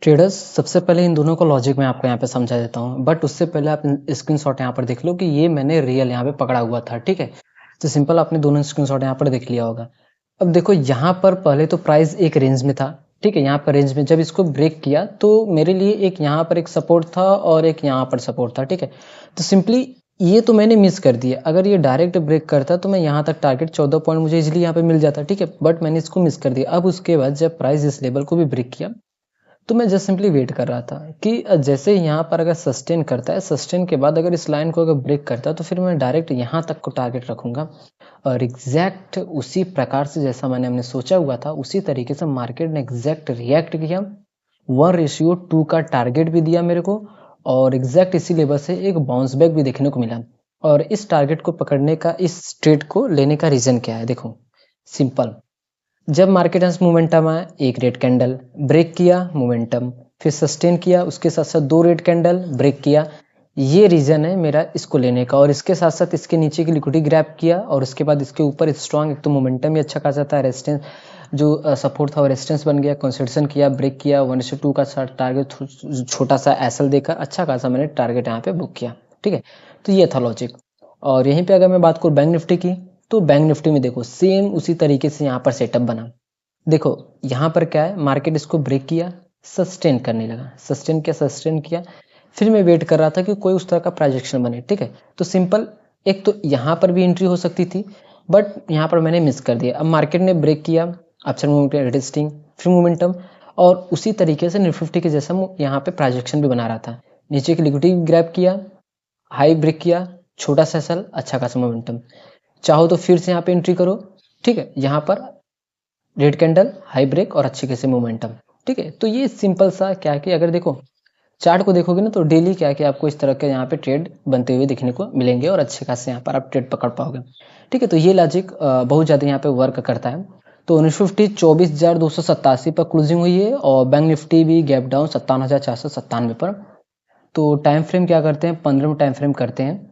Traders सबसे पहले इन दोनों का लॉजिक मैं आपको यहाँ पे समझा देता हूँ, बट उससे पहले आप स्क्रीनशॉट यहाँ पर देख लो कि ये मैंने रियल यहाँ पे पकड़ा हुआ था। ठीक है, तो सिंपल आपने दोनों स्क्रीनशॉट यहाँ पर देख लिया होगा। अब देखो यहाँ पर पहले तो प्राइस एक रेंज में था। ठीक है, यहाँ पर रेंज में जब इसको ब्रेक किया तो मेरे लिए एक यहाँ पर एक सपोर्ट था और एक यहाँ पर सपोर्ट था। ठीक है, तो सिंपली ये तो मैंने मिस कर दिया। अगर ये डायरेक्ट ब्रेक करता तो मैं यहाँ तक टारगेट 14 पॉइंट मुझे इजीली यहाँ पे मिल जाता। ठीक है, बट मैंने इसको मिस कर दिया। अब उसके बाद जब प्राइस इस लेवल को भी ब्रेक किया तो मैं जस्ट सिंपली वेट कर रहा था कि जैसे यहाँ पर अगर सस्टेन करता है, सस्टेन के बाद अगर इस लाइन को अगर ब्रेक करता है तो फिर मैं डायरेक्ट यहाँ तक को टारगेट रखूंगा। और एग्जैक्ट उसी प्रकार से जैसा हमने सोचा हुआ था उसी तरीके से मार्केट ने एग्जैक्ट रिएक्ट किया। 1:2 का टारगेट भी दिया मेरे को और एग्जैक्ट इसी लेवल से एक बाउंस बैक भी देखने को मिला। और इस टारगेट को पकड़ने का, इस ट्रेड को लेने का रीजन क्या है? देखो सिंपल, जब मार्केट मोमेंटम आया, एक रेड कैंडल ब्रेक किया, मोमेंटम फिर सस्टेन किया, उसके साथ साथ दो रेड कैंडल ब्रेक किया। ये रीजन है मेरा इसको लेने का। और इसके साथ साथ इसके नीचे की लिक्विडिटी ग्रैब किया और उसके बाद इसके ऊपर स्ट्रांग एक तो मोमेंटम भी अच्छा खासा था, रेजिस्टेंस जो सपोर्ट था वो रेजिस्टेंस बन गया, कंसोलिडेशन किया, ब्रेक किया, 1:2 का टारगेट छोटा सा एसएल देकर अच्छा खासा मैंने टारगेट यहाँ पे बुक किया। ठीक है, तो ये था लॉजिक। और यहीं पे अगर मैं बात करूँ बैंक निफ्टी की, तो बैंक निफ्टी में देखो सेम उसी तरीके से यहाँ पर सेटअप बना। देखो यहाँ पर क्या है, मार्केट इसको ब्रेक किया, सस्टेन करने लगा, सस्टेन किया, फिर मैं वेट कर रहा था कि कोई उस तरह का प्रोजेक्शन बने। ठीक है, तो सिंपल एक तो यहाँ पर भी एंट्री हो सकती थी बट यहाँ पर मैंने मिस कर दिया। अब मार्केट ने ब्रेक किया, अपसाइड मूवमेंट, रेजिस्टिंग, फिर मोमेंटम, और उसी तरीके से निफ्टी 50 के जैसा यहाँ पे प्रोजेक्शन भी बना रहा था। नीचे की लिक्विडिटी ग्रैब किया, हाई ब्रेक किया, छोटा सा सेल, अच्छा खासा मोमेंटम। चाहो तो फिर से यहाँ पे एंट्री करो। ठीक है, यहाँ पर रेड कैंडल, हाई ब्रेक और अच्छे खासे मोमेंटम। ठीक है, तो ये सिंपल सा क्या कि अगर देखो चार्ट को देखोगे ना तो डेली क्या कि आपको इस तरह के यहाँ पे ट्रेड बनते हुए देखने को मिलेंगे और अच्छे खासे यहाँ पर आप ट्रेड पकड़ पाओगे। ठीक है, तो ये लॉजिक बहुत ज़्यादा यहाँ पे वर्क करता है। तो निफ्टी 24,287 पर क्लोजिंग हुई है और बैंक निफ्टी भी गैप डाउन 57,497 पर। तो टाइम फ्रेम क्या करते हैं, 15 टाइम फ्रेम करते हैं।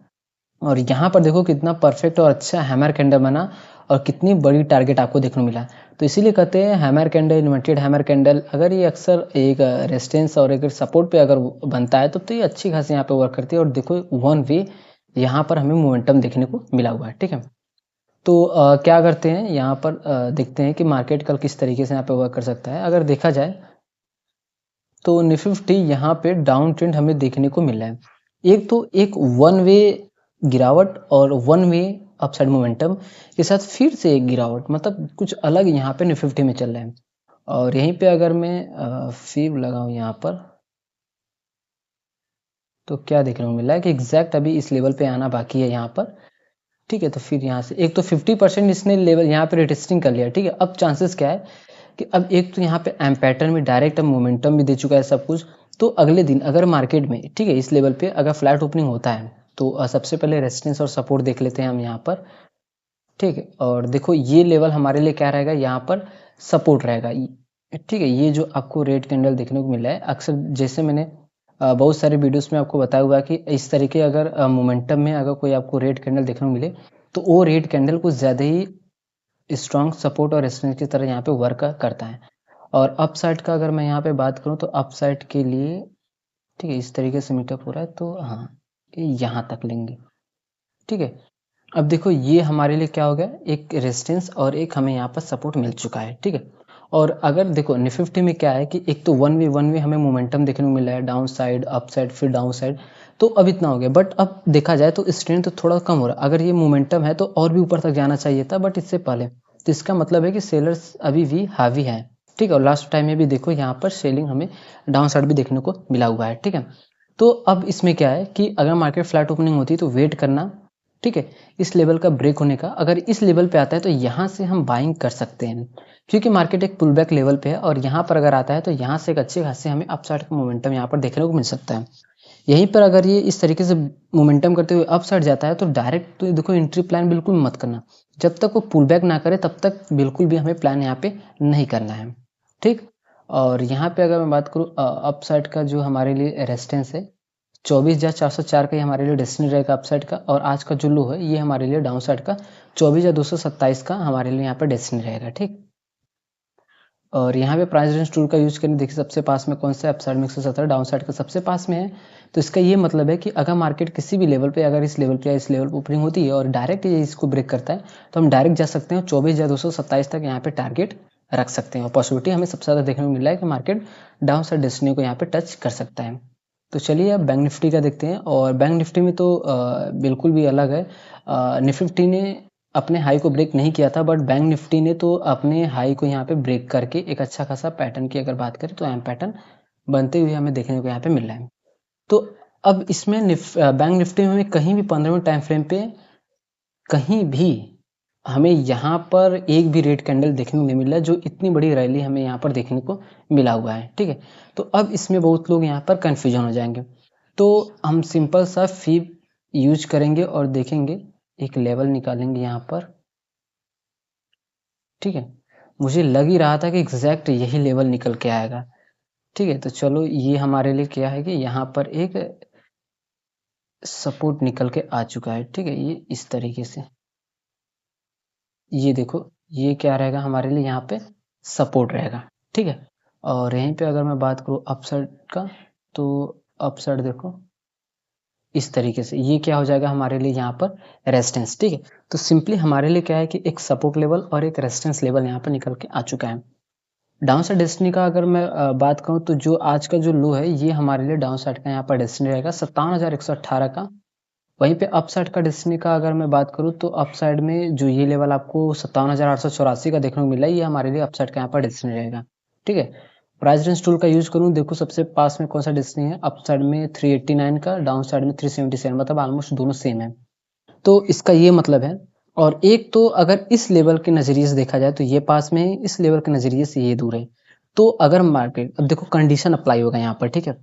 और यहाँ पर देखो कितना परफेक्ट और अच्छा हैमर कैंडल बना और कितनी बड़ी टारगेट आपको देखने को मिला। तो इसीलिए कहते हैं hammer candle, inverted hammer candle, अगर ये अक्सर एक रेजिस्टेंस और एक सपोर्ट पे अगर बनता है तो ये अच्छी खासी यहाँ पे वर्क करती है। और देखो वन वे यहाँ पर हमें मोमेंटम देखने को मिला हुआ है। ठीक है, तो क्या करते हैं यहाँ पर देखते हैं कि मार्केट कल किस तरीके से यहाँ पे वर्क कर सकता है। अगर देखा जाए तो निफ्टी यहाँ पे डाउन ट्रेंड हमें देखने को मिला है। एक तो एक वन वे गिरावट और वन वे अपसाइड मोमेंटम के साथ फिर से एक गिरावट, मतलब कुछ अलग यहाँ पे निफ्टी में चल रहा है। और यहीं पे अगर मैं फीव लगाऊं यहाँ पर तो क्या देखने को मिल रहा है कि एग्जैक्ट अभी इस लेवल पे आना बाकी है यहाँ पर। ठीक है, तो फिर यहाँ से एक तो 50% इसने लेवल यहाँ पे रिटेस्टिंग कर लिया। ठीक है, अब चांसेस क्या है कि अब एक तो यहाँ पे एम पैटर्न में डायरेक्ट अब मोमेंटम भी दे चुका है सब कुछ। तो अगले दिन अगर मार्केट में ठीक है इस लेवल पे अगर फ्लैट ओपनिंग होता है तो सबसे पहले रेजिस्टेंस और सपोर्ट देख लेते हैं हम यहाँ पर। ठीक है, और देखो ये लेवल हमारे लिए क्या रहेगा, यहाँ पर सपोर्ट रहेगा। ठीक है, ये जो आपको रेड कैंडल देखने को मिला है, अक्सर जैसे मैंने बहुत सारे वीडियोस में आपको बताया हुआ है कि इस तरीके अगर मोमेंटम में अगर कोई आपको रेड कैंडल देखने को मिले तो वो रेड कैंडल कुछ ज़्यादा ही स्ट्रॉन्ग सपोर्ट और रेजिस्टेंस की तरह यहाँ पे वर्क करता है। और अप साइड का अगर मैं यहाँ पे बात करूँ तो अप साइड के लिए ठीक है इस तरीके से मीटअप हो रहा है, तो हाँ यहाँ तक लेंगे। ठीक है, अब देखो ये हमारे लिए क्या हो गया, एक रेजिस्टेंस और एक हमें यहाँ पर सपोर्ट मिल चुका है। ठीक है, और अगर देखो निफ्टी में क्या है कि एक तो वन वे हमें मोमेंटम देखने को मिला है, डाउन साइड, अप साइड, फिर डाउन साइड, तो अब इतना हो गया। बट अब देखा जाए तो स्ट्रेंथ तो थोड़ा कम हो रहा है। अगर ये मोमेंटम है तो और भी ऊपर तक जाना चाहिए था बट इससे पहले, तो इसका मतलब है कि सेलर्स अभी भी हावी है। ठीक है, और लास्ट टाइम में भी देखो यहाँ पर सेलिंग हमें डाउन साइड भी देखने को मिला हुआ है। ठीक है, तो अब इसमें क्या है कि अगर मार्केट फ्लैट ओपनिंग होती है तो वेट करना। ठीक है, इस लेवल का ब्रेक होने का, अगर इस लेवल पे आता है तो यहाँ से हम बाइंग कर सकते हैं क्योंकि मार्केट एक पुल बैक लेवल पे है। और यहाँ पर अगर आता है तो यहाँ से एक अच्छे खासे हमें अपसाइड का मोमेंटम यहाँ पर देखने को मिल सकता है। यहीं पर अगर ये इस तरीके से मोमेंटम करते हुए अप साइड जाता है तो डायरेक्ट तो देखो एंट्री प्लान बिल्कुल मत करना। जब तक वो पुल बैक ना करे तब तक बिल्कुल भी हमें प्लान यहाँ पे नहीं करना है। ठीक, और यहाँ पे अगर मैं बात करूँ अप साइड का जो हमारे लिए रेजिस्टेंस है 24,404 का, ये हमारे लिए डेस्टिनी रहेगा अप साइड का। और आज का जो लो है ये हमारे लिए डाउन साइड का 24,227 का हमारे लिए यहाँ पर डेस्टिनी रहेगा। ठीक, और यहाँ पे प्राइस रेंज टूल का यूज करें, देखिए सबसे पास में कौन सा है, अपसाइड में 117, डाउन साइड का सबसे पास में है। तो इसका ये मतलब है कि अगर मार्केट किसी भी लेवल पे, अगर इस लेवल पे या इस लेवल पे ओपनिंग होती है और डायरेक्ट ये इसको ब्रेक करता है, तो हम डायरेक्ट जा सकते हैं 24,227 तक यहाँ पे टारगेट रख सकते हैं। और पॉसिबिलिटी हमें सबसे ज़्यादा देखने को मिल रहा है कि मार्केट डाउन साइड डेस्टिनी को यहाँ पे टच कर सकता है। तो चलिए अब बैंक निफ्टी का देखते हैं। और बैंक निफ्टी में तो बिल्कुल भी अलग है। निफ्टी ने अपने हाई को ब्रेक नहीं किया था, बट बैंक निफ्टी ने तो अपने हाई को यहाँ पे ब्रेक करके एक अच्छा खासा पैटर्न की अगर बात करें तो एम पैटर्न बनते हुए हमें देखने को यहाँ पे मिल रहा है। तो अब इसमें बैंक निफ्टी में हमें कहीं भी 15 मिनट टाइम फ्रेम पे कहीं भी हमें यहाँ पर एक भी रेड कैंडल देखने को नहीं मिल रहा है, जो इतनी बड़ी रैली हमें यहाँ पर देखने को मिला हुआ है। ठीक है, तो अब इसमें बहुत लोग यहाँ पर कंफ्यूजन हो जाएंगे। तो हम सिंपल सा फीब यूज करेंगे और देखेंगे, एक लेवल निकालेंगे यहाँ पर। ठीक है, मुझे लग ही रहा था कि एग्जैक्ट यही लेवल निकल के आएगा। ठीक है, तो चलो ये हमारे लिए क्या है कि यहाँ पर एक सपोर्ट निकल के आ चुका है। ठीक है, ये इस तरीके से, ये देखो, ये क्या रहेगा हमारे लिए यहाँ पे सपोर्ट रहेगा। ठीक है, और यहीं पे अगर मैं बात करूँ अपसाइड का, तो अपसाइड देखो इस तरीके से, ये क्या हो जाएगा हमारे लिए यहाँ पर रेजिस्टेंस। ठीक है, तो सिंपली हमारे लिए क्या है कि एक सपोर्ट लेवल और एक रेजिस्टेंस लेवल यहाँ पर निकल के आ चुका है। डाउन साइड डेस्टिनी का अगर मैं बात कहूँ, तो जो आज का जो लो है, ये हमारे लिए डाउन साइड का यहाँ पर डेस्टिनी रहेगा 57,118 का। वहीं पे अप साइड का डेस्टिनी का अगर मैं बात करूँ, तो अप साइड में जो ये लेवल आपको 57,884 का देखने को मिला है, ये हमारे लिए अप साइड का यहाँ पर डेस्टिनी रहेगा। ठीक है, प्राइस रेंज टूल का यूज करूँ, देखो सबसे पास में कौन सा डेस्टिनी है, अप साइड में 389 का, डाउन साइड में 377, मतलब ऑलमोस्ट दोनों सेम है। तो इसका ये मतलब है। और एक तो अगर इस लेवल के नज़रिए से देखा जाए तो ये पास में है, इस लेवल के नज़रिए से ये दूर है। तो अगर मार्केट, अब देखो कंडीशन अप्लाई होगा यहाँ पर। ठीक है,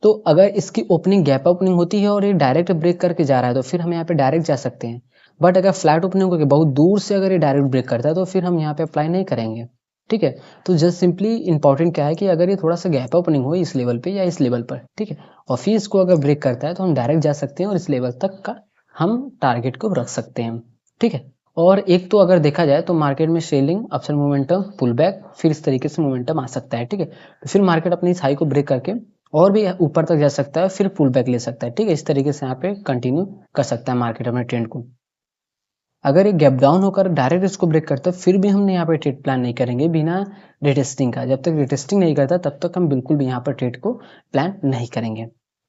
तो अगर इसकी ओपनिंग गैप ओपनिंग होती है और ये डायरेक्ट ब्रेक करके जा रहा है, तो फिर हम यहाँ पे डायरेक्ट जा सकते हैं। बट अगर फ्लैट ओपनिंग होकर बहुत दूर से अगर ये डायरेक्ट ब्रेक करता है, तो फिर हम यहाँ पे अप्लाई नहीं करेंगे। ठीक है, तो जस्ट सिंपली इंपॉर्टेंट क्या है कि अगर ये थोड़ा सा गैप ओपनिंग हो इस लेवल पे या इस लेवल पर, ठीक है, और फिर इसको अगर ब्रेक करता है, तो हम डायरेक्ट जा सकते हैं और इस लेवल तक का हम टारगेट को रख सकते हैं। ठीक है, और एक तो अगर देखा जाए तो मार्केट में selling, upside momentum, pull back, फिर इस तरीके से मोमेंटम आ सकता है। ठीक है, तो फिर मार्केट अपनी इस हाई को ब्रेक करके और भी ऊपर तक जा सकता है, फिर पुल बैक ले सकता है। ठीक है, इस तरीके से यहाँ पे कंटिन्यू कर सकता है मार्केट अपने ट्रेंड को। अगर ये गैप डाउन होकर डायरेक्ट इसको ब्रेक करता है, फिर भी हमने यहाँ पे ट्रेड प्लान नहीं करेंगे बिना रिटेस्टिंग का। जब तक रिटेस्टिंग नहीं करता, तब तक हम बिल्कुल भी यहाँ पर ट्रेड को प्लान नहीं करेंगे।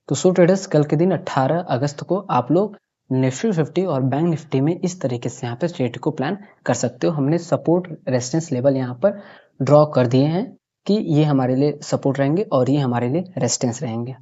तो सो ट्रेडर्स, कल के दिन 18 अगस्त को आप लोग निफ्टी 50 और बैंक निफ्टी में इस तरीके से यहाँ पे ट्रेड को प्लान कर सकते हो। हमने सपोर्ट रेजिस्टेंस लेवल यहाँ पर ड्रॉ कर दिए हैं कि ये हमारे लिए सपोर्ट रहेंगे और ये हमारे लिए रेजिस्टेंस रहेंगे।